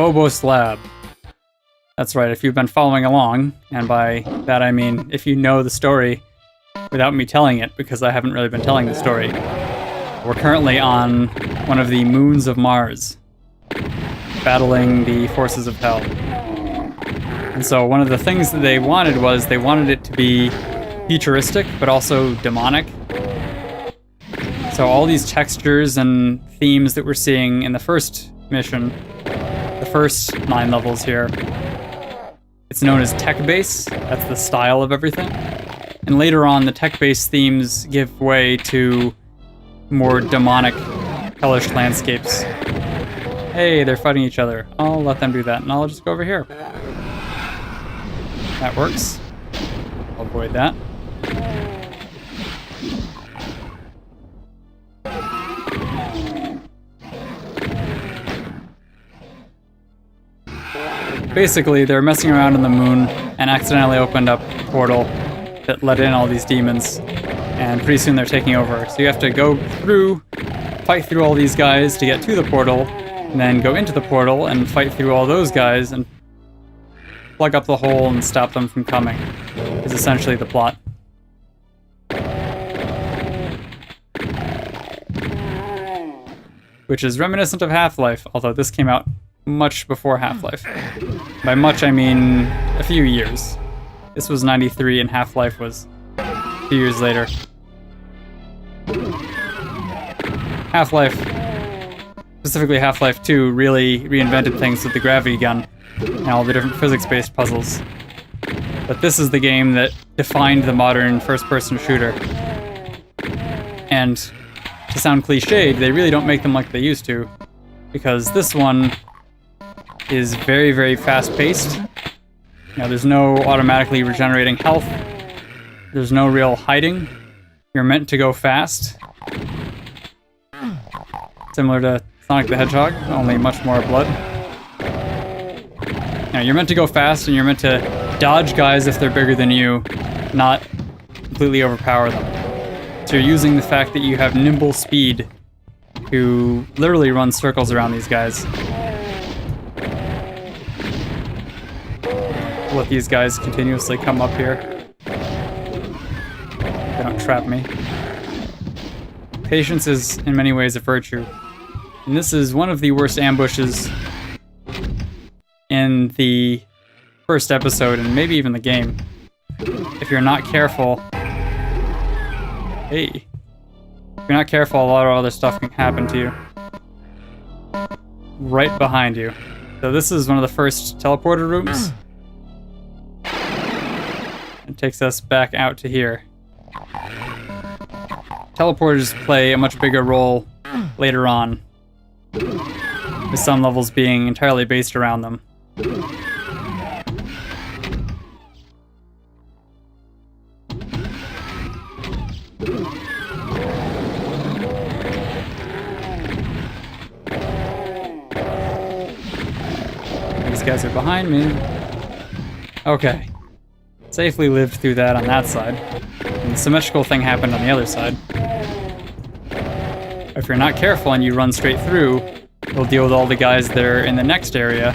Phobos lab. That's right, if you've been following along, and by that I mean if you know the story without me telling it, because I haven't really been telling the story. We're currently on one of the moons of Mars, battling the forces of hell. And so one of the things that they wanted it to be futuristic, but also demonic. So all these textures and themes that we're seeing in the first mission, the first 9 levels here, it's known as tech base. That's the style of everything. And later on, the tech base themes give way to more demonic, hellish landscapes. Hey, they're fighting each other. I'll let them do that, and I'll just go over here. That works. I'll avoid that. Basically, they're messing around on the moon and accidentally opened up a portal that let in all these demons, and pretty soon they're taking over. So you have to go through, fight through all these guys to get to the portal, and then go into the portal and fight through all those guys and plug up the hole and stop them from coming, is essentially the plot. Which is reminiscent of Half-Life, although this came out much before Half-Life. By much, I mean a few years. This was 93 and Half-Life was a few years later. Half-Life, specifically Half-Life 2, really reinvented things with the gravity gun and all the different physics-based puzzles. But this is the game that defined the modern first-person shooter. And to sound cliched, they really don't make them like they used to, because this one is very, very fast-paced. You know, there's no automatically regenerating health. There's no real hiding. You're meant to go fast. Similar to Sonic the Hedgehog, only much more blood. You know, you're meant to go fast, and you're meant to dodge guys if they're bigger than you, not completely overpower them. So you're using the fact that you have nimble speed to literally run circles around these guys. Let these guys continuously come up here. They don't trap me. Patience is, in many ways, a virtue. And this is one of the worst ambushes in the first episode, and maybe even the game. If you're not careful... Hey. If you're not careful, a lot of other stuff can happen to you. Right behind you. So this is one of the first teleporter rooms. It takes us back out to here. Teleporters play a much bigger role later on, with some levels being entirely based around them. These guys are behind me. Okay. Safely lived through that on that side. And the symmetrical thing happened on the other side. If you're not careful and you run straight through, you'll deal with all the guys that are in the next area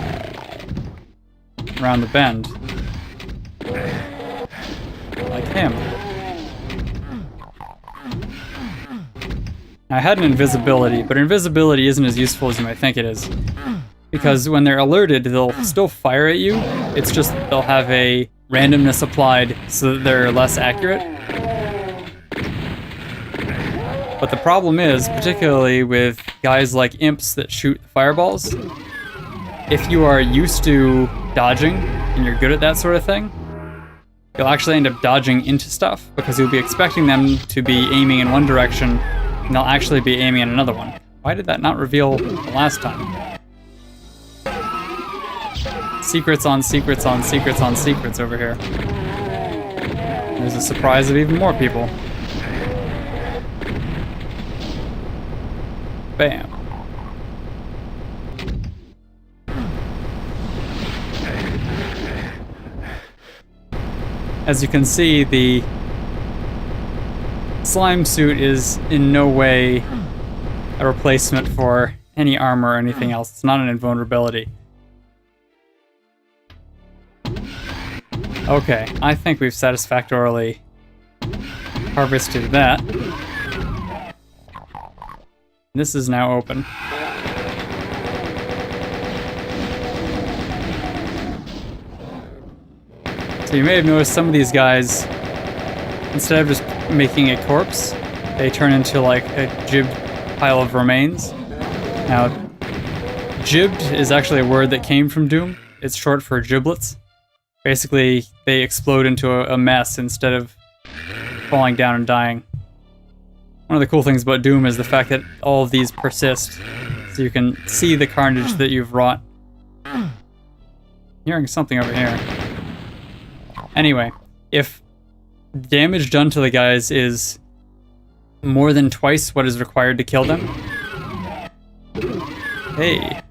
around the bend. Like him. I had an invisibility, but invisibility isn't as useful as you might think it is. Because when they're alerted, they'll still fire at you. It's just that they'll have a randomness applied so that they're less accurate. But the problem is, particularly with guys like imps that shoot fireballs, if you are used to dodging and you're good at that sort of thing, you'll actually end up dodging into stuff because you'll be expecting them to be aiming in one direction and they'll actually be aiming in another one. Why did that not reveal the last time? Secrets on secrets on secrets on secrets over here. There's a surprise of even more people. Bam. As you can see, the slime suit is in no way a replacement for any armor or anything else. It's not an invulnerability. Okay, I think we've satisfactorily harvested that. This is now open. So you may have noticed some of these guys, instead of just making a corpse, they turn into like a gibbed pile of remains. Now, gibbed is actually a word that came from Doom. It's short for giblets. Basically, they explode into a mess instead of falling down and dying. One of the cool things about Doom is the fact that all of these persist, so you can see the carnage that you've wrought. I'm hearing something over here. Anyway, if damage done to the guys is more than twice what is required to kill them... Hey.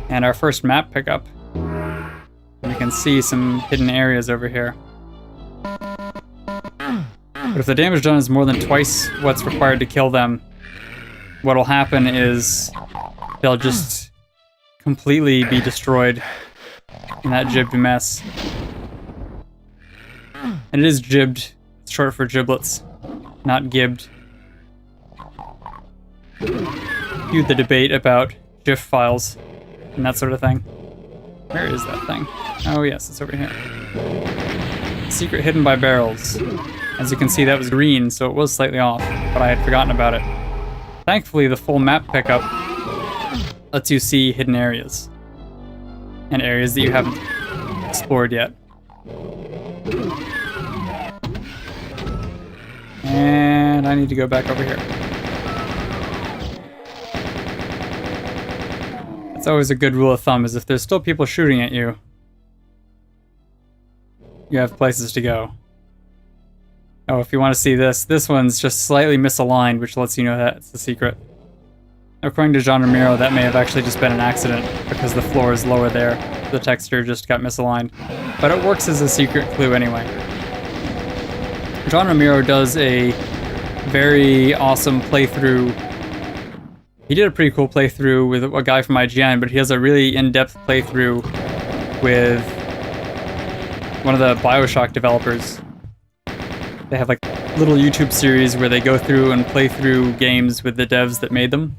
And our first map pickup. You can see some hidden areas over here. But if the damage done is more than twice what's required to kill them, what'll happen is they'll just completely be destroyed in that gibbed mess. And it is gibbed, it's short for giblets, not gibbed. Cue the debate about GIF files and that sort of thing. Where is that thing? Oh yes, it's over here. Secret hidden by barrels. As you can see, that was green, so it was slightly off, but I had forgotten about it. Thankfully, the full map pickup lets you see hidden areas. And areas that you haven't explored yet. And I need to go back over here. That's always a good rule of thumb, is if there's still people shooting at you, you have places to go. Oh, if you want to see this one's just slightly misaligned, which lets you know that's the secret. According to John Romero, that may have actually just been an accident, because the floor is lower there. The texture just got misaligned. But it works as a secret clue anyway. John Romero does a very awesome playthrough. He did a pretty cool playthrough with a guy from IGN, but he has a really in-depth playthrough with one of the BioShock developers. They have like a little YouTube series where they go through and play through games with the devs that made them.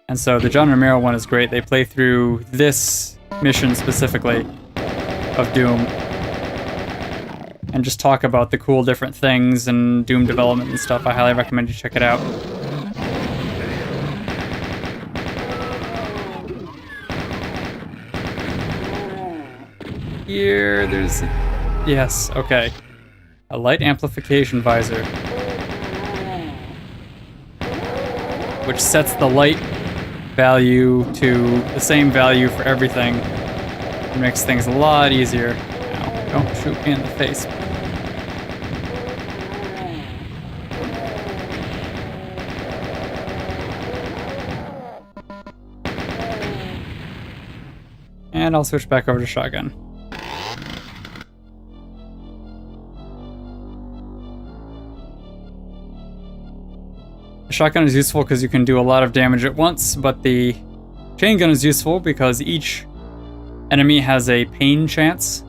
And so the John Romero one is great. They play through this mission specifically of Doom and just talk about the cool different things and Doom development and stuff. I highly recommend you check it out. Here, there's... Yes, okay. A light amplification visor, which sets the light value to the same value for everything. It makes things a lot easier. Now, don't shoot me in the face. And I'll switch back over to shotgun. Shotgun is useful because you can do a lot of damage at once, but the chain gun is useful because each enemy has a pain chance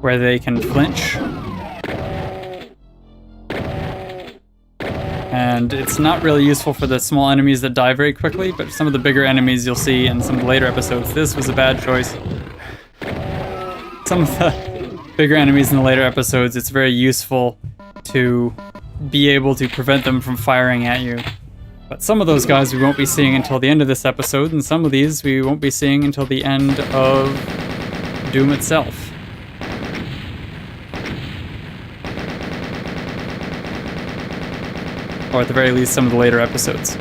where they can flinch. And it's not really useful for the small enemies that die very quickly, but some of the bigger enemies you'll see in some of the later episodes. This was a bad choice. Some of the bigger enemies in the later episodes, it's very useful to be able to prevent them from firing at you. But some of those guys we won't be seeing until the end of this episode, and some of these we won't be seeing until the end of Doom itself. Or at the very least, some of the later episodes.